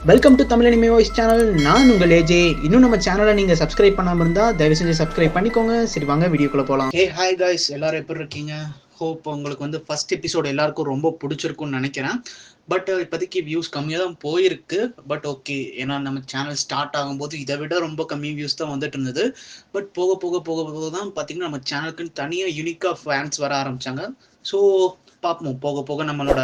Welcome to Tamil anime voice channel. நான் உங்கள் AJ. இன்னும் நம்ம சேனலை நீங்கள் சப்ஸ்கிரைப் பண்ணாமல் இருந்தால் தயவு செஞ்சு சப்ஸ்கிரைப் பண்ணிக்கோங்க. சரி வாங்க வீடியோக்குள்ளே போகலாம். ஹாய் காய்ஸ், எல்லாரும் எப்படி இருக்கீங்க? ஹோப் உங்களுக்கு வந்து ஃபர்ஸ்ட் எபிசோடு எல்லாருக்கும் ரொம்ப பிடிச்சிருக்கும்னு நினைக்கிறேன். பட் இப்போதைக்கு வியூஸ் கம்மியாக தான் போயிருக்கு. பட் ஓகே, ஏன்னா நம்ம சேனல் ஸ்டார்ட் ஆகும்போது இதை விட ரொம்ப கம்மி வியூஸ் தான் வந்துட்டு இருந்தது. பட் போக போக போக போக தான் பார்த்தீங்கன்னா நம்ம சேனலுக்குன்னு தனியாக யூனிக்காக ஃபேன்ஸ் வர ஆரம்பித்தாங்க. ஸோ பார்ப்போம், போக போக நம்மளோட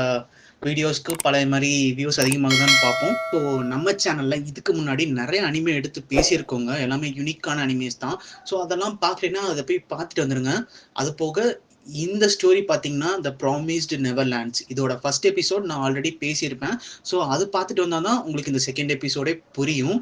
வீடியோஸ்க்கு பழைய மாதிரி வியூஸ் அதிகமாகுதான்னு பார்ப்போம். ஸோ நம்ம சேனலில் இதுக்கு முன்னாடி நிறைய அனிமே எடுத்து பேசியிருக்கோங்க. எல்லாமே யூனிக்கான அனிமேஸ் தான். ஸோ அதெல்லாம் பார்க்கலைன்னா அதை போய் பார்த்துட்டு வந்துடுங்க. அது போக இந்த ஸ்டோரி பார்த்தீங்கன்னா த ப்ராமிஸ்டு நெவர்லேண்ட்ஸ், இதோட ஃபர்ஸ்ட் எபிசோட் நான் ஆல்ரெடி பேசியிருப்பேன். ஸோ அது பார்த்துட்டு வந்தால் தான் உங்களுக்கு இந்த செகண்ட் எபிசோடே புரியும்.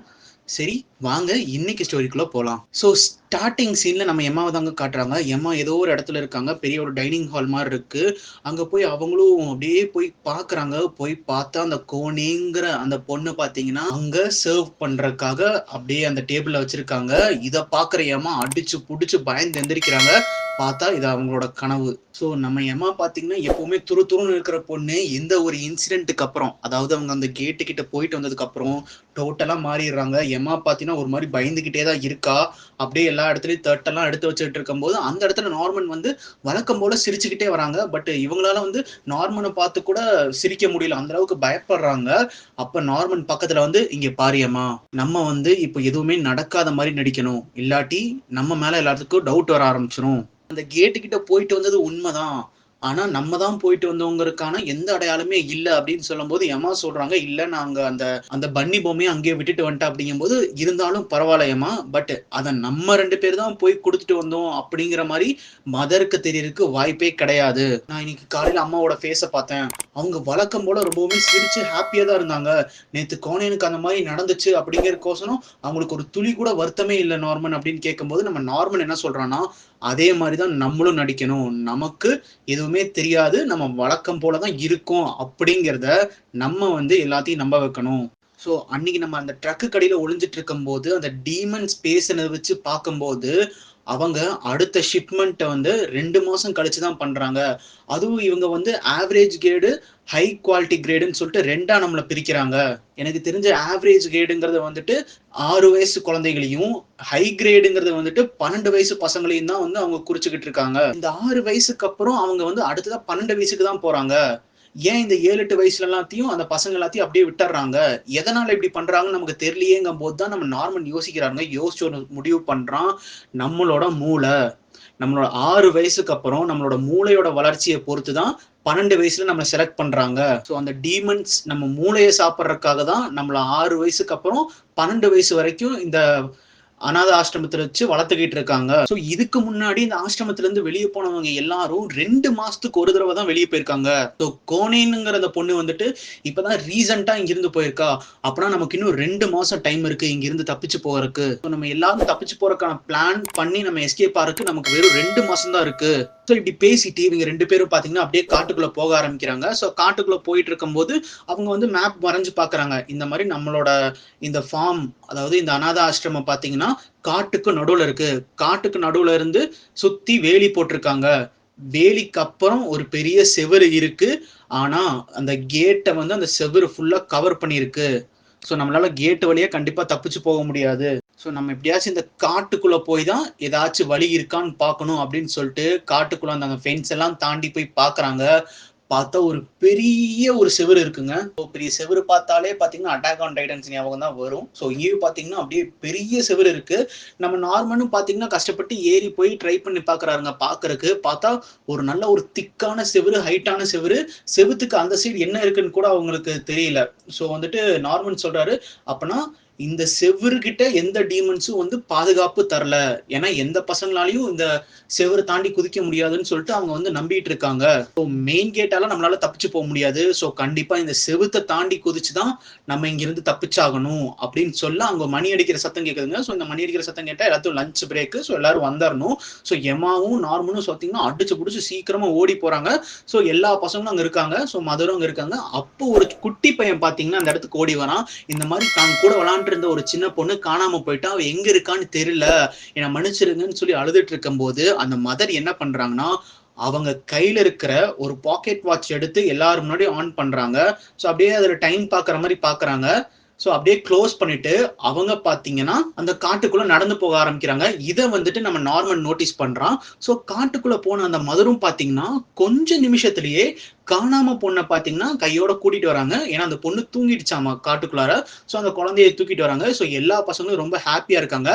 சரி வாங்க இன்னைக்கு ஸ்டோரிக்குள்ள போகலாம். ஸோ ஸ்டார்டிங் சீன்ல நம்ம எம்மாவை தாங்க காட்டுறாங்க. எம்மா ஏதோ ஒரு இடத்துல இருக்காங்க, பெரிய ஒரு டைனிங் ஹால் மாதிரி இருக்கு. அங்க போய் அவங்களும் அப்படியே போய் பாக்குறாங்க. போய் பார்த்தா அந்த கோனேங்கிற அந்த பொண்ணு பாத்தீங்கன்னா அங்க சர்வ் பண்றதுக்காக அப்படியே அந்த டேபிள்ல வச்சிருக்காங்க. இதை பாக்குற எம்மா அடிச்சு புடிச்சு பயந்து எந்திரிக்கிறாங்க. பார்த்தா இது அவங்களோட கனவு. ஸோ நம்ம எம்மா பார்த்தீங்கன்னா எப்பவுமே துருன்னு இருக்கிற பொண்ணு எந்த ஒரு இன்சிடென்ட்டுக்கு அப்புறம், அதாவது அவங்க அந்த கேட்டு கிட்ட போயிட்டு வந்ததுக்கு அப்புறம் டோட்டலா மாறிடுறாங்க. எம்மா பார்த்தீங்கன்னா ஒரு மாதிரி பயந்துகிட்டே தான் இருக்கா. அப்படியே எல்லா இடத்துலயும் தட்டெல்லாம் எடுத்து வச்சுட்டு இருக்கும்போது அந்த இடத்துல நார்மன் வந்து வழக்கம் போல சிரிச்சுக்கிட்டே வராங்க. பட் இவங்களால வந்து நார்மனை பார்த்து கூட சிரிக்க முடியல, அந்த அளவுக்கு பயப்படுறாங்க. அப்ப நார்மன் பக்கத்துல வந்து, இங்க பாரியம்மா, நம்ம வந்து இப்போ எதுவுமே நடக்காத மாதிரி நடிக்கணும், இல்லாட்டி நம்ம மேல எல்லாத்துக்கும் டவுட் வர ஆரம்பிச்சிடும். அந்த கேட்டு கிட்ட போயிட்டு வந்தது உண்மைதான், ஆனா நம்ம தான் போயிட்டு வந்தவங்களுக்கான எந்த அடையாளமே இல்லை அப்படின்னு சொல்லும் போது எம்மா சொல்றாங்க, இல்ல நாங்க அந்த அந்த பன்னி பொம்மையை அங்கேயே விட்டுட்டு வந்துட்டோம். அப்படிங்கும் போது இருந்தாலும் பரவாயில்ல எம்மா, பட் அதை நம்ம 2 பேர் தான் போய் கொடுத்துட்டு வந்தோம் அப்படிங்கிற மாதிரி மதருக்கு தெரியறதுக்கு வாய்ப்பே கிடையாது. நான் இன்னைக்கு காலையில அம்மாவோட ஃபேஸை பார்த்தேன், அவங்க வழக்கம் போல ரொம்பவுமே சிரிச்சு ஹாப்பியா தான் இருந்தாங்க. நேத்து கோனேனுக்கு அந்த மாதிரி நடந்துச்சு அப்படிங்கிறதுக்கோசரம் அவங்களுக்கு ஒரு துளி கூட வருத்தமே இல்லை நார்மன் அப்படின்னு கேட்கும்போது நம்ம நார்மன் என்ன சொல்றான்னா, அதே மாதிரிதான் நம்மளும் நடிக்கணும், நமக்கு எதுவுமே தெரியாது, நம்ம வழக்கம் போலதான் இருக்கோம் அப்படிங்கிறத நம்ம வந்து எல்லாத்தையும் நம்ப வைக்கணும். ஸோ அன்னைக்கு நம்ம அந்த ட்ரக்கு கடையில ஒளிஞ்சிட்டு இருக்கும் போது அந்த டீமன் ஸ்பேஸை வச்சு பார்க்கும்போது அவங்க அடுத்த ஷிப்மெண்ட்டை வந்து 2 மாசம் கழிச்சு தான் பண்றாங்க. அதுவும் இவங்க வந்து ஆவரேஜ் கிரேடு, ஹை குவாலிட்டி கிரேடுன்னு சொல்லிட்டு 2ஆ நம்மளை பிரிக்கிறாங்க. எனக்கு தெரிஞ்ச ஆவரேஜ் கிரேடுங்கிறத வந்துட்டு 6 வயசு குழந்தைகளையும், ஹை கிரேடுங்கிறத வந்துட்டு 12 வயசு பசங்களையும் தான் வந்து அவங்க குறிச்சுக்கிட்டு இருக்காங்க. இந்த 6 வயசுக்கு அப்புறம் அவங்க வந்து அடுத்ததா 12 வயசுக்கு தான் போறாங்க. ஏன் இந்த 7-8 வயசுல எல்லாத்தையும் அந்த பசங்க எல்லாத்தையும் அப்படியே விட்டுறாங்க, எதனால இப்படி பண்றாங்கன்னு நமக்கு தெரியலையேங்கும் போது தான் நம்ம நார்மல் யோசிக்கிறாங்க. யோசிச்சு ஒரு முடிவு பண்றான், நம்மளோட மூளை, நம்மளோட 6 வயசுக்கு அப்புறம் நம்மளோட மூளையோட வளர்ச்சியை பொறுத்து தான் 12 வயசுல நம்ம செலக்ட் பண்றாங்க. ஸோ அந்த டீமன்ஸ் நம்ம மூளையை சாப்பிட்றதுக்காக தான் நம்மள 6 வயசுக்கு அப்புறம் 12 வயசு வரைக்கும் இந்த அநாத ஆசிரமத்துல வச்சு வளர்த்துக்கிட்டு இருக்காங்க. ஸோ இதுக்கு முன்னாடி இந்த ஆசிரமத்துல இருந்து வெளியே போனவங்க எல்லாரும் 2 மாசத்துக்கு ஒரு தடவை தான் வெளியே போயிருக்காங்க. ஸோ கோனேனுங்கிற அந்த பொண்ணு வந்துட்டு இப்பதான் ரீசெண்டா இங்கிருந்து போயிருக்கா. அப்படின்னா நமக்கு இன்னும் 2 மாசம் டைம் இருக்கு இங்கிருந்து தப்பிச்சு போறதுக்கு. நம்ம எல்லாரும் தப்பிச்சு போறதுக்கான பிளான் பண்ணி நம்ம எஸ்கேப் ஆறதுக்கு நமக்கு வெறும் 2 மாசம் தான் இருக்கு. ஸோ இப்படி பேசிட்டு இவங்க 2 பேரும் பாத்தீங்கன்னா அப்படியே காட்டுக்குள்ள போக ஆரம்பிக்கிறாங்க. ஸோ காட்டுக்குள்ள போயிட்டு இருக்கும் போது அவங்க வந்து மேப் வரைஞ்சு பாக்குறாங்க. இந்த மாதிரி நம்மளோட இந்த ஃபார்ம், அதாவது இந்த அநாத ஆசிரமம் பாத்தீங்கன்னா காட்டுக்கு நடுவுல இருக்கு. காட்டுக்கு நடுவுல இருந்து சுத்தி வேலி போட்டிருக்காங்க. வேலிக்கு அப்புறம் ஒரு பெரிய செவரு இருக்கு. ஆனா அந்த கேட்டை வந்து அந்த செவரு ஃபுல்லா கவர் பண்ணிருக்கு. ஸோ நம்மளால கேட்டு வழியா கண்டிப்பா தப்பிச்சு போக முடியாது. ஸோ நம்ம எப்படியாச்சும் இந்த காட்டுக்குள்ள போய் தான் ஏதாச்சும் வழி இருக்கான்னு பார்க்கணும் அப்படின்னு சொல்லிட்டு காட்டுக்குள்ள அந்த ஃபென்ஸ் எல்லாம் தாண்டி போய் பாக்குறாங்க. பார்த்தா ஒரு பெரிய ஒரு செவரு இருக்குங்க. பெரிய செவரு பார்த்தாலே பாத்தீங்கன்னா அட்டாக் ஆன் டைட்டன்ஸ் ஞாபகம் தான் வரும். ஸோ இங்கேயும் பாத்தீங்கன்னா அப்படியே பெரிய செவரு இருக்கு. நம்ம நார்மலும் பாத்தீங்கன்னா கஷ்டப்பட்டு ஏறி போய் ட்ரை பண்ணி பாக்குறாருங்க பாக்குறதுக்கு. பார்த்தா ஒரு நல்ல ஒரு திக்கான செவரு, ஹைட்டான செவரு. செவுத்துக்கு அந்த சைடு என்ன இருக்குன்னு கூட அவங்களுக்கு தெரியல. ஸோ வந்துட்டு நார்மன் சொல்றாரு, அப்பனா இந்த செவரு கிட்ட எந்த டீமன்ஸும் வந்து பாதுகாப்பு தரல, ஏன்னா எந்த பசங்களாலையும் இந்த செவரு தாண்டி குதிக்க முடியாதுன்னு சொல்லிட்டு அவங்க வந்து நம்பிட்டு இருக்காங்க. ஸோ மெயின் கேட்டால நம்மளால தப்பிச்சு போக முடியாது. ஸோ கண்டிப்பா இந்த செவுத்தை தாண்டி குதிச்சுதான் நம்ம இங்கிருந்து தப்பிச்சாகணும் அப்படின்னு சொல்ல அங்க மணி அடிக்கிற சத்தம் கேட்குதுங்க. ஸோ இந்த மணி அடிக்கிற சத்தம் கேட்டா எல்லாத்தையும் லஞ்ச் பிரேக். ஸோ எல்லாரும் வந்துடணும். ஸோ எமாவும் நார்மலும் பார்த்தீங்கன்னா அடிச்சு பிடிச்சி சீக்கிரமா ஓடி போறாங்க. ஸோ எல்லா பசங்களும் அங்க இருக்காங்க. ஸோ மதரும் அங்க இருக்காங்க. அப்போ ஒரு குட்டி பையன் பாத்தீங்கன்னா அந்த இடத்துக்கு ஓடி வரான். இந்த மாதிரி தான் கூட விளாண்டு இருந்த ஒரு சின்ன பொண்ணு காணாம போயிட்டா, அவ எங்க இருக்கான்னு தெரியல, என்னை மன்னிச்சிருங்கன்னு சொல்லி அழுதுட்டு இருக்கும் போது அந்த மதர் என்ன பண்றாங்கன்னா, அவங்க கையில இருக்கிற ஒரு பாக்கெட் வாட்ச் எடுத்து எல்லாரும் முன்னாடி ஆன் பண்றாங்க. ஸோ அப்படியே அதுல டைம் பாக்குற மாதிரி பாக்குறாங்க. ஸோ அப்படியே க்ளோஸ் பண்ணிட்டு அவங்க பார்த்தீங்கன்னா அந்த காட்டுக்குள்ள நடந்து போக ஆரம்பிக்கிறாங்க. இதை வந்துட்டு நம்ம நார்மன் நோட்டீஸ் பண்றான். ஸோ காட்டுக்குள்ள போன அந்த மதரும் பார்த்தீங்கன்னா கொஞ்ச நிமிஷத்திலேயே காணாம பொண்ணை பார்த்தீங்கன்னா கையோட கூட்டிட்டு வராங்க. ஏன்னா அந்த பொண்ணு தூங்கிடுச்சாமா காட்டுக்குள்ளார. ஸோ அந்த குழந்தைய தூக்கிட்டு வராங்க. ஸோ எல்லா பசங்களும் ரொம்ப ஹாப்பியா இருக்காங்க.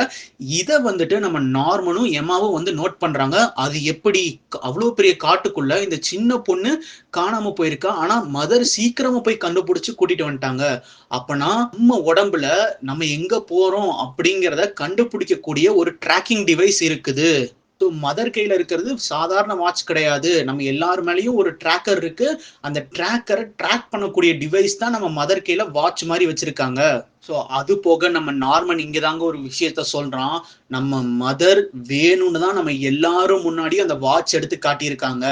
இதை வந்துட்டு நம்ம நார்மனும் எம்மாவும் வந்து நோட் பண்றாங்க. அது எப்படி அவ்வளோ பெரிய காட்டுக்குள்ள இந்த சின்ன பொண்ணு காணாம போயிருக்கா, ஆனா மதர் சீக்கிரமா போய் கண்டுபிடிச்சு கூட்டிட்டு வந்துட்டாங்க. அப்பனா நம்ம உடம்புல நம்ம எங்க போறோம் அப்படிங்கிறத கண்டுபிடிக்கக்கூடிய ஒரு ட்ராக்கிங் டிவைஸ் இருக்குது. மதர் கையில இருக்கிறது சாதாரண வாட்ச் கிடையாது. நம்ம எல்லார் மேலேயும் ஒரு ட்ராக்கர் இருக்கு. அந்த ட்ராக்கரை ட்ராக் பண்ணக்கூடிய டிவைஸ் தான் நம்ம மதர் கையில வாட்ச் மாதிரி வச்சிருக்காங்க. ஸோ அது போக நம்ம நார்மன் இங்கதாங்க ஒரு விஷயத்த சொல்றான். நம்ம மதர் வேணும்னு தான் நம்ம எல்லாரும் முன்னாடி அந்த வாட்ச் எடுத்து காட்டியிருக்காங்க.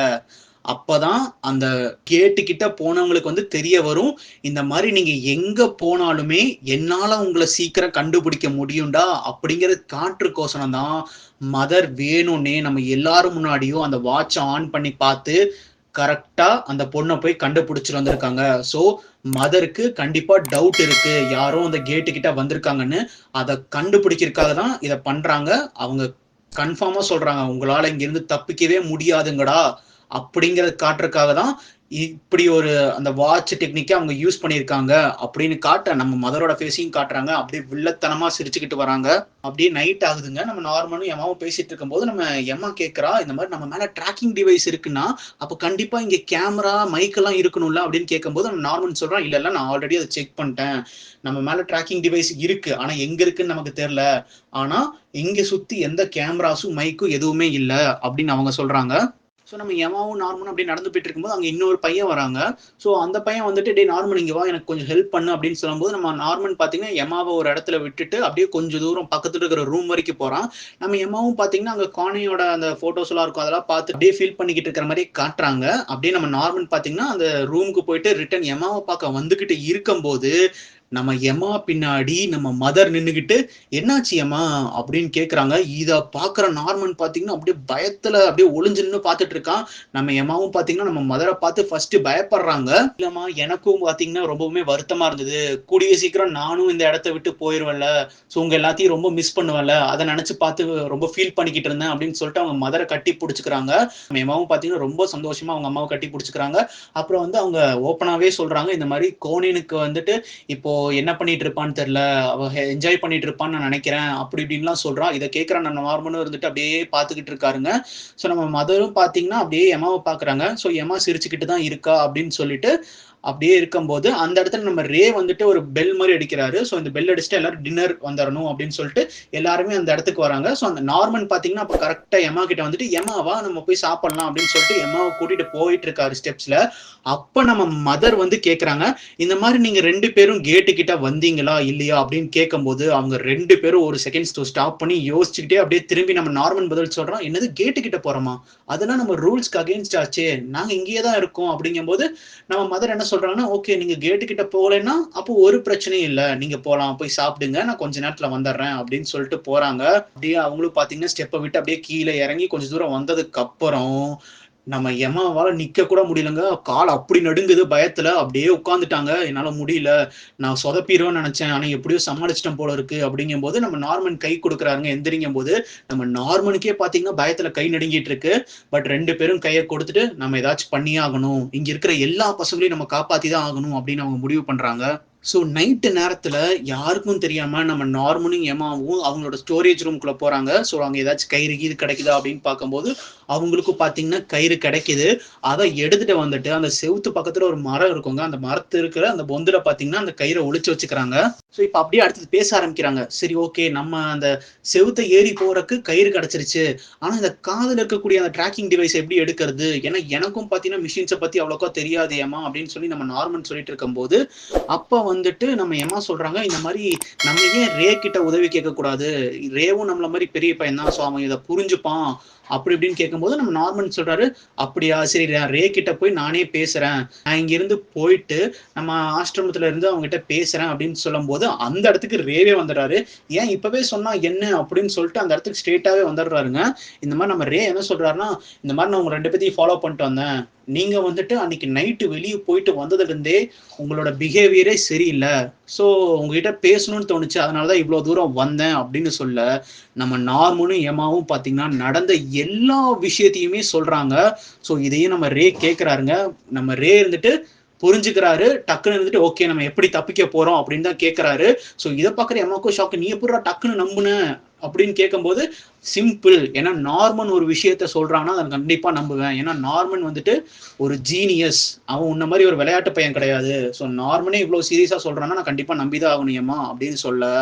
அப்பதான் அந்த கேட்டு கிட்ட போனவங்களுக்கு வந்து தெரிய வரும், இந்த மாதிரி நீங்க எங்க போனாலுமே என்னால உங்களை சீக்கிரம் கண்டுபிடிக்க முடியும்டா அப்படிங்கறது காட்டுறதுக்கோசரம் தான் மதர் வேணும்னே நம்ம எல்லாரும் முன்னாடியும் அந்த வாட்சை ஆன் பண்ணி பார்த்து கரெக்டா அந்த பொண்ணை போய் கண்டுபிடிச்சிட்டு வந்திருக்காங்க. ஸோ மதருக்கு கண்டிப்பா டவுட் இருக்கு, யாரோ அந்த கேட்டு கிட்ட வந்திருக்காங்கன்னு. அதை கண்டுபிடிக்கிறதுக்காக தான் இதை பண்றாங்க. அவங்க கன்ஃபார்மா சொல்றாங்க, உங்களால இங்க இருந்து தப்பிக்கவே முடியாதுங்கடா அப்படிங்கறது காட்டுறதுக்காக தான் இப்படி ஒரு அந்த வாட்ச் டெக்னிக்கை அவங்க யூஸ் பண்ணியிருக்காங்க அப்படின்னு காட்ட நம்ம மதரோட ஃபேஸையும் காட்டுறாங்க. அப்படியே வில்லத்தனமா சிரிச்சுக்கிட்டு வராங்க. அப்படியே நைட் ஆகுதுங்க. நம்ம நார்மலும் எம்மாவும் பேசிட்டு இருக்கும் போது நம்ம எம்மா கேட்கறா, இந்த மாதிரி நம்ம மேல ட்ராக்கிங் டிவைஸ் இருக்குன்னா அப்போ கண்டிப்பா இங்க கேமரா மைக் எல்லாம் இருக்கணும்ல அப்படின்னு கேட்கும்போது நம்ம நார்மல் சொல்றான், இல்ல இல்ல நான் ஆல்ரெடி அதை செக் பண்ணிட்டேன், நம்ம மேல ட்ராக்கிங் டிவைஸ் இருக்கு, ஆனா எங்க இருக்குன்னு நமக்கு தெரியல, ஆனா இங்க சுத்தி எந்த கேமராஸும் மைக்கும் எதுவுமே இல்ல அப்படின்னு அவங்க சொல்றாங்க. ஸோ நம்ம எமாவும் நார்மலும் அப்படி நடந்து போயிட்டு இருக்கும்போது அங்கே இன்னொரு பையன் வராங்க. ஸோ அந்த பையன் வந்துட்டு டே நார்மன் இங்கே வா, எனக்கு கொஞ்சம் ஹெல்ப் பண்ணு அப்படின்னு சொல்லும்போது நம்ம நார்மன் பார்த்தீங்கன்னா எமாவை ஒரு இடத்துல விட்டுட்டு அப்படியே கொஞ்சம் தூரம் பக்கத்துல இருக்கிற ரூம் வரைக்கும் போகிறான். நம்ம எமாவும் பார்த்தீங்கன்னா அங்கே காணியோட அந்த ஃபோட்டோஸ் எல்லாம் இருக்கும், அதெல்லாம் பார்த்து அப்படியே ஃபீல் பண்ணிக்கிட்டு இருக்கிற மாதிரி காட்டுறாங்க. அப்படியே நம்ம நார்மன் பார்த்தீங்கன்னா அந்த ரூமுக்கு போயிட்டு ரிட்டர்ன் எமாவை பார்க்க வந்துகிட்டு இருக்கும்போது நம்ம எமா பின்னாடி நம்ம மதர் நின்னுகிட்டு என்னாச்சு எமா அப்படின்னு கேக்குறாங்க. இத பாக்குற நார்மன் பாத்தீங்கன்னா அப்படியே பயத்துல அப்படியே ஒளிஞ்சு நின்று பாத்துட்டு இருக்கான். நம்ம எமாவும் பாத்தீங்கன்னா நம்ம மதரை பார்த்து ஃபர்ஸ்ட் பயப்படுறாங்க. இல்லம்மா எனக்கும் பாத்தீங்கன்னா ரொம்பவுமே வருத்தமா இருந்தது, கூடிய சீக்கிரம் நானும் இந்த இடத்த விட்டு போயிருவேன்ல, ஸோ உங்க எல்லாத்தையும் ரொம்ப மிஸ் பண்ணுவேன்ல, அதை நினைச்சு பார்த்து ரொம்ப ஃபீல் பண்ணிக்கிட்டு இருந்தேன் அப்படின்னு சொல்லிட்டு அவங்க மதரை கட்டி பிடிச்சிக்கிறாங்க. நம்ம எமாவும் பாத்தீங்கன்னா ரொம்ப சந்தோஷமா அவங்க அம்மாவை கட்டி பிடிச்சிக்கிறாங்க. அப்புறம் வந்து அவங்க ஓப்பனாவே சொல்றாங்க, இந்த மாதிரி கோனினுக்கு வந்துட்டு இப்போ என்ன பண்ணிட்டு இருப்பான்னு தெரியல, அவ என்ஜாய் பண்ணிட்டு இருப்பான்னு நான் நினைக்கிறேன் அப்படி இப்படின்லாம் சொல்றான். இதை கேட்கிற நம்ம நார்மலும் இருந்துட்டு அப்படியே பார்த்துக்கிட்டு இருக்காருங்க. ஸோ நம்ம மதரும் பார்த்தீங்கன்னா அப்படியே எமாவை பார்க்குறாங்க. ஸோ எமா சிரிச்சுக்கிட்டு தான் இருக்கா அப்படின்னு சொல்லிட்டு அப்படியே இருக்கும்போது அந்த இடத்துல நம்ம ரே வந்துட்டு ஒரு பெல் மாதிரி அடிக்கிறாரு. ஸோ இந்த பெல் அடிச்சுட்டு எல்லாரும் டின்னர் வந்துடணும் அப்படின்னு சொல்லிட்டு எல்லாருமே அந்த இடத்துக்கு வராங்க. ஸோ அந்த நார்மன் பார்த்தீங்கன்னா அப்போ கரெக்டாக எமா கிட்ட வந்துட்டு எமாவா நம்ம போய் சாப்பிடலாம் அப்படின்னு சொல்லிட்டு எமாவை கூட்டிட்டு போயிட்டு இருக்காரு ஸ்டெப்ஸ்ல. அப்ப நம்ம மதர் வந்து கேக்குறாங்க, இந்த மாதிரி நீங்க 2 பேரும் கேட்டு கிட்ட வந்தீங்களா இல்லையா அப்படின்னு கேட்கும்போது அவங்க 2 பேரும் ஒரு செகண்ட் ஸ்டாப் பண்ணி யோசிச்சுக்கிட்டே அப்படியே திரும்பி நம்ம நார்மன் பதில் சொல்றோம், என்னது கேட்டு கிட்ட போறோமா, அதெல்லாம் நம்ம ரூல்ஸ்க்கு அகேன்ஸ்ட் ஆச்சே, நாங்க இங்கேயே தான் இருக்கோம் அப்படிங்கும்போது நம்ம மதர் என்ன சொல்றாங்கன்னா, ஓகே நீங்க கேட்டு கிட்ட போகலைன்னா அப்போ ஒரு பிரச்சனையும் இல்லை, நீங்க போலாம் போய் சாப்பிடுங்க, நான் கொஞ்ச நேரத்துல வந்துடுறேன் அப்படின்னு சொல்லிட்டு போறாங்க. அப்படியே அவங்களும் பாத்தீங்கன்னா ஸ்டெப்பை விட்டு அப்படியே கீழே இறங்கி கொஞ்சம் தூரம் வந்ததுக்கு அப்புறம் நம்ம எமாவால நிக்க கூட முடியலங்க. கால் அப்படி நடுங்குது பயத்துல. அப்படியே உட்காந்துட்டாங்க. என்னால முடியல, நான் சொதப்பிடுவேன்னு நினைச்சேன், ஆனா எப்படியோ சமாளிச்சிட்டேன் போல இருக்கு அப்படிங்கும்போது நம்ம நார்மன் கை கொடுக்குறாருங்க எந்திரிக்கும் போது. நம்ம நார்மனுக்கே பாத்தீங்கன்னா பயத்துல கை நடுங்கிட்டு இருக்கு. பட் 2 பேரும் கையை கொடுத்துட்டு நம்ம ஏதாச்சும் பண்ணியே ஆகணும், இங்க இருக்கிற எல்லா பசங்களையும் நம்ம காப்பாத்தி தான் ஆகணும் அப்படின்னு அவங்க முடிவு பண்றாங்க. ஸோ நைட்டு நேரத்துல யாருக்கும் தெரியாம நம்ம நார்மனும் எமாவும் அவங்களோட ஸ்டோரேஜ் ரூம்குள்ள போறாங்க. ஸோ அங்க ஏதாச்சும் கயிறு கீது கிடைக்குதா அப்படின்னு பார்க்கும்போது அவங்களுக்கும் பாத்தீங்கன்னா கயிறு கிடைக்குது. அதை எடுத்துட்டு வந்துட்டு அந்த செவுத்து பக்கத்துல ஒரு மரம் இருக்குங்க, அந்த மரத்து இருக்கிற அந்த பொந்துல பாத்தீங்கன்னா அந்த கயிறை ஒளிச்சு வச்சுக்கிறாங்க. ஸோ இப்போ அப்படியே அடுத்தது பேச ஆரம்பிக்கிறாங்க. சரி ஓகே, நம்ம அந்த செவுத்தை ஏறி போறதுக்கு கயிறு கிடைச்சிருச்சு, ஆனா இந்த காதுல இருக்கக்கூடிய அந்த ட்ராக்கிங் டிவைஸ் எப்படி எடுக்கிறது, ஏன்னா எனக்கும் பாத்தீங்கன்னா மிஷின்ஸை பத்தி அவ்வளோக்கா தெரியாது ஏமா அப்படின்னு சொல்லி நம்ம நார்மன் சொல்லிட்டு இருக்கும்போது அப்ப வந்துட்டு நம்ம எம்மா சொல்றாங்க, இந்த மாதிரி நம்ம ஏன் ரே கிட்ட உதவி கேட்க கூடாது, ரேவும் நம்மள மாதிரி பெரிய பையன் தான், ஸோ அவன் இதை புரிஞ்சுப்பான் அப்படி இப்படின்னு கேட்கும்போது நம்ம நார்மன் சொல்றாரு, அப்படியா சரி ரே கிட்ட போய் நானே பேசுறேன், நான் இங்க இருந்து போயிட்டு நம்ம ஆசிரமத்துல இருந்து அவங்க கிட்ட பேசுறேன் அப்படின்னு சொல்லும் போது அந்த இடத்துக்கு ரேவே வந்துடுறாரு. ஏன் இப்பவே சொன்னா என்ன அப்படின்னு சொல்லிட்டு அந்த இடத்துக்கு ஸ்ட்ரெயிட்டாவே வந்துடுறாருங்க. இந்த மாதிரி நம்ம ரே என்ன சொல்றாருன்னா, இந்த மாதிரி நான் உங்க 2 பேத்தையும் ஃபாலோ பண்ணிட்டு வந்தேன், நீங்க வந்துட்டு அன்னைக்கு நைட்டு வெளியே போயிட்டு வந்ததுல இருந்தே உங்களோட பிஹேவியரே சரியில்லை. ஸோ உங்ககிட்ட பேசணும்னு தோணுச்சு, அதனாலதான் இவ்வளவு தூரம் வந்தேன் அப்படின்னு சொல்ல, நம்ம நார்மனும் எமாவும் பாத்தீங்கன்னா நடந்த எல்லா விஷயத்தையுமே சொல்றாங்க. ஸோ இதையும் நம்ம ரே கேட்கிறாருங்க. நம்ம ரே இருந்துட்டு புரிஞ்சுக்கிறாரு. டக்குன்னு இருந்துட்டு ஓகே நம்ம எப்படி தப்பிக்க போறோம் அப்படின்னு தான் கேட்கிறாரு. ஸோ இதை பார்க்குற எமாக்கும் ஷாக்கு. நீ எப்படிடா டக்குன்னு நம்புன அப்படின்னு கேட்கும்போது சிம்பிள். ஏன்னா நார்மன் ஒரு விஷயத்த சொல்றான்னா அதை கண்டிப்பா நம்புவேன். ஏன்னா நார்மன் வந்துட்டு ஒரு ஜீனியஸ். அவன் உன்ன மாதிரி ஒரு விளையாட்டு பையன் கிடையாது. ஸோ நார்மனே இவ்வளவு சீரியஸா சொல்றான்னா நான் கண்டிப்பா நம்பிதான் ஆகணுமா அப்படின்னு சொல்ல,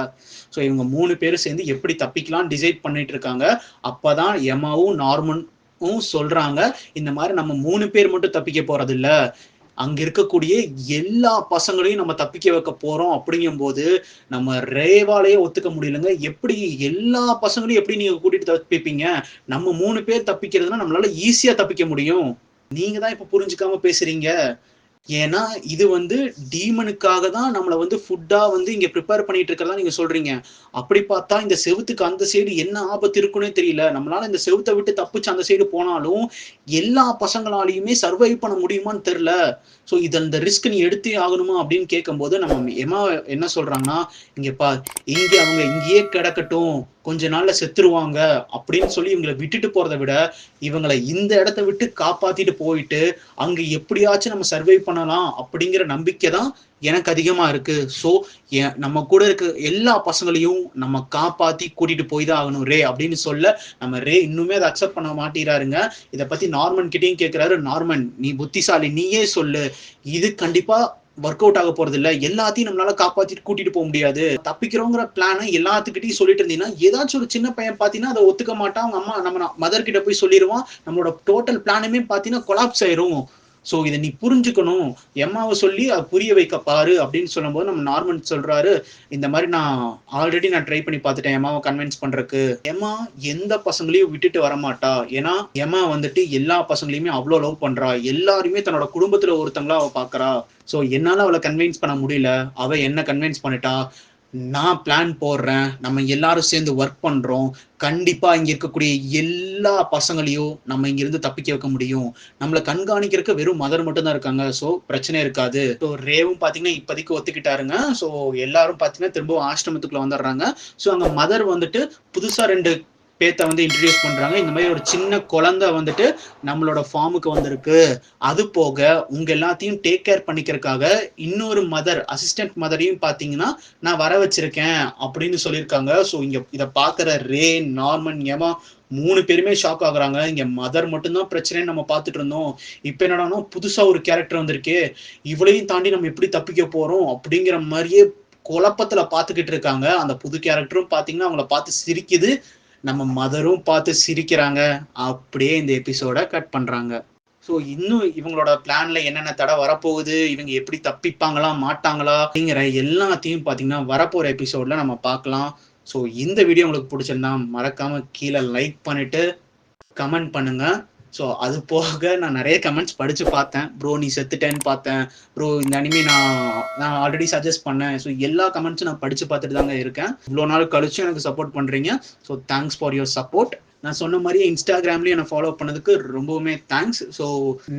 ஸோ இவங்க 3 பேரும் சேர்ந்து எப்படி தப்பிக்கலாம் டிசைட் பண்ணிட்டு இருக்காங்க. அப்பதான் எமாவும் நார்மனும் சொல்றாங்க, இந்த மாதிரி நம்ம 3 பேர் மட்டும் தப்பிக்க போறது இல்ல, அங்க இருக்கக்கூடிய எல்லா பசங்களையும் நம்ம தப்பிக்க வைக்க போறோம். அப்படிங்கும் போது நம்ம ரேவாலேயே ஒத்துக்க முடியலங்க. எப்படி எல்லா பசங்களையும் எப்படி நீங்க கூட்டிட்டு தப்பிப்பீங்க? நம்ம 3 பேர் தப்பிக்கிறதுனா நம்மளால ஈஸியா தப்பிக்க முடியும். நீங்க தான் இப்ப புரிஞ்சுக்காம பேசுறீங்க. ஏன்னா இது வந்து டீமனுக்காக தான் நம்மளை வந்து ஃபுட்டா வந்து இங்க ப்ரிப்பேர் பண்ணிட்டு இருக்கிறதா நீங்க சொல்றீங்க. அப்படி பார்த்தா இந்த செவுத்துக்கு அந்த சைடு என்ன ஆபத்து இருக்குன்னே தெரியல. நம்மளால இந்த செவுத்தை விட்டு தப்பிச்சு அந்த சைடு போனாலும் எல்லா பசங்களாலையுமே சர்வைவ் பண்ண முடியுமான்னு தெரியல. ஸோ இது அந்த ரிஸ்க் நீ எடுத்தே ஆகணுமா அப்படின்னு கேட்கும்போது நம்ம எமா என்ன சொல்றாங்கன்னா, இங்க பா, இங்க அவங்க இங்கேயே கிடக்கட்டும், கொஞ்ச நாள்ல செத்துருவாங்க அப்படின்னு சொல்லி இவங்களை விட்டுட்டு போறதை விட இவங்களை இந்த இடத்த விட்டு காப்பாத்திட்டு போயிட்டு அங்க எப்படியாச்சும் நம்ம சர்வை பண்ணலாம் அப்படிங்கிற நம்பிக்கை தான் எனக்கு அதிகமா இருக்கு. ஸோ நம்ம கூட இருக்க எல்லா பசங்களையும் நம்ம காப்பாத்தி கூட்டிட்டு போய் தான் ஆகணும் ரே அப்படின்னு சொல்ல, நம்ம ரே இன்னுமே அதை அக்செப்ட் பண்ண மாட்டேறாருங்க. இதை பத்தி நார்மன் கிட்டையும் கேட்கிறாரு. நார்மன் நீ புத்திசாலி, நீயே சொல்லு, இது கண்டிப்பா ஒர்க் அவுட் ஆக போறது இல்ல, எல்லாத்தையும் நம்மளால காப்பாத்திட்டு கூட்டிட்டு போக முடியாது, தப்பிக்கிறோங்கிற பிளான எல்லாத்துக்கிட்டையும் சொல்லிட்டு இருந்தீங்கன்னா ஏதாச்சும் ஒரு சின்ன பையன் பாத்தீங்கன்னா அதை ஒத்துக்க மாட்டான். அவங்க அம்மா நம்ம மதர் கிட்ட போய் சொல்லிடுவான். நம்மளோட டோட்டல் பிளானுமே பாத்தீங்கன்னா கொலாப்ஸ் ஆயிரும். ஸோ இதை நீ புரிஞ்சுக்கணும், எம்மாவை சொல்லி அதை புரிய வைக்க பாரு அப்படின்னு சொல்லும்போது நம்ம நார்மன் சொல்றாரு, இந்த மாதிரி நான் ஆல்ரெடி ட்ரை பண்ணி பார்த்துட்டேன் எம்மாவை கன்வின்ஸ் பண்றதுக்கு. எம்மா எந்த பசங்களையும் விட்டுட்டு வரமாட்டா. ஏன்னா எம்மா வந்துட்டு எல்லா பசங்களையுமே அவ்வளோ லவ் பண்றா, எல்லாருமே தன்னோட குடும்பத்துல ஒருத்தங்களா அவ பாக்குறா. ஸோ என்னால அவளை கன்வின்ஸ் பண்ண முடியல, அவ என்ன கன்வின்ஸ் பண்ணிட்டா. நான் பிளான் போடுறேன், நம்ம எல்லாரும் சேர்ந்து ஒர்க் பண்றோம், கண்டிப்பா இங்க இருக்கக்கூடிய எல்லா பசங்களையும் நம்ம இங்க இருந்து தப்பிக்க வைக்க முடியும். நம்மள கண்காணிக்கிறதுக்கு வெறும் மதர் மட்டும் தான் இருக்காங்க. ஸோ பிரச்சனை இருக்காது. ஸோ ரேவும் பாத்தீங்கன்னா இப்போதைக்கு ஒத்துக்கிட்டாருங்க. ஸோ எல்லாரும் பாத்தீங்கன்னா திரும்பவும் ஆசிரமத்துக்குள்ள வந்துடுறாங்க. ஸோ அங்க மதர் வந்துட்டு புதுசா 2 பேத்த வந்து இன்ட்ரடியூஸ் பண்றாங்க. இந்த மாதிரி ஒரு சின்ன குழந்தை வந்துட்டு நம்மளோட ஃபார்முக்கு வந்திருக்கு. அது போக உங்க எல்லாத்தையும் டேக் கேர் பண்ணிக்கிறதுக்காக இன்னொரு மதர், அசிஸ்டன்ட் மதரையும் பாத்தீங்கன்னா நான் வர வச்சிருக்கேன் அப்படின்னு சொல்லியிருக்காங்க. ஸோ இங்க இதை பாக்குற ரே, நார்மன், எமா 3 பேருமே ஷாக் ஆகுறாங்க. இங்க மதர் மட்டும்தான் பிரச்சனைன்னு நம்ம பார்த்துட்டு இருந்தோம், இப்ப என்னடானா புதுசா ஒரு கேரக்டர் வந்திருக்கு, இவளையும் தாண்டி நம்ம எப்படி தப்பிக்க போறோம் அப்படிங்கிற மாதிரியே குழப்பத்துல பாத்துக்கிட்டு இருக்காங்க. அந்த புது கேரக்டரும் பாத்தீங்கன்னா அவங்கள பார்த்து சிரிக்குது, நம்ம மதரும் பார்த்து சிரிக்கிறாங்க. அப்படியே இந்த எபிசோட கட் பண்றாங்க. ஸோ இன்னும் இவங்களோட பிளான்ல என்னென்ன தடை வரப்போகுது, இவங்க எப்படி தப்பிப்பாங்களா மாட்டாங்களா அப்படிங்கிற எல்லாத்தையும் பார்த்தீங்கன்னா வரப்போற எபிசோட்ல நம்ம பார்க்கலாம். ஸோ இந்த வீடியோ உங்களுக்கு பிடிச்சிருந்தா மறக்காம கீழே லைக் பண்ணிட்டு கமெண்ட் பண்ணுங்க. ஸோ அது போக நான் நிறைய கமெண்ட்ஸ் படிச்சு பார்த்தேன். ப்ரோ நீ செத்துட்டேன்னு பார்த்தேன், ப்ரோ இந்த அனிமே நான் ஆல்ரெடி சஜஸ்ட் பண்ணேன். ஸோ எல்லா கமெண்ட்ஸும் நான் படிச்சு பார்த்துட்டு தாங்க இருக்கேன். இவ்வளோ நாள் கழிச்சு எனக்கு சப்போர்ட் பண்றீங்க. So thanks for your support. நான் சொன்ன மாதிரி இன்ஸ்டாகிராம்லயும் என்னை ஃபாலோ பண்ணதுக்கு ரொம்பவுமே தேங்க்ஸ். ஸோ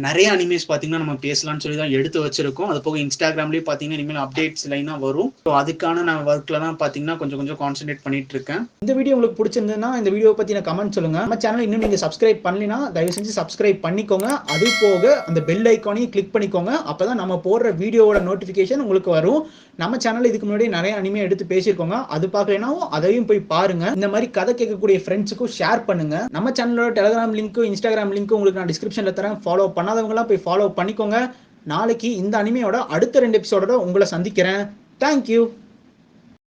நிறைய அனிமேஸ் பார்த்தீங்கன்னா நம்ம பேசலாம்னு சொல்லி தான் எடுத்து வச்சிருக்கோம். அது போக இன்ஸ்டாகிராம்லயும் பார்த்தீங்கன்னா இனிமேல் அப்டேட்ஸ் லைனாக வரும். ஸோ அதுக்கான நான் ஒர்க்ல தான் பார்த்தீங்கன்னா கொஞ்சம் கான்சென்ட்ரேட் பண்ணிட்டு இருக்கேன். இந்த வீடியோ உங்களுக்கு பிடிச்சிருந்ததுன்னா இந்த வீடியோ பத்தின கமெண்ட் சொல்லுங்க. நம்ம சேனல் இன்னும் நீங்க சப்ஸ்கிரைப் பண்ணலினா தயவு செஞ்சு சப்ஸ்கிரைப் பண்ணிக்கோங்க. அது போக அந்த பெல் ஐக்கானையும் கிளிக் பண்ணிக்கோங்க. அப்பதான் நம்ம போடுற வீடியோவோட நோட்டிபிகேஷன் உங்களுக்கு வரும். நம்ம சேனல் இதுக்கு முன்னாடி நிறைய அனிமே எடுத்து பேசியிருக்கோங்க, அது பார்க்கலனா அதையும் போய் பாருங்க. இந்த மாதிரி கதை கேட்கக்கூடிய ஃப்ரெண்ட்ஸுக்கும் ஷேர் பண்ணுங்க. நம்ம சேனலோட டெலிகிராம் லிங்க்கும் இன்ஸ்டாகிராம் லிங்க்கும் உங்களுக்கு நான் டிஸ்கிரிப்ஷன்ல தரேன். ஃபாலோ பண்ணாதவங்களாம் போய் ஃபாலோ பண்ணிக்கோங்க. நாளைக்கு இந்த அனிமையோட அடுத்த 2 எபிசோடோட உங்களை சந்திக்கிறேன். தேங்க்யூ.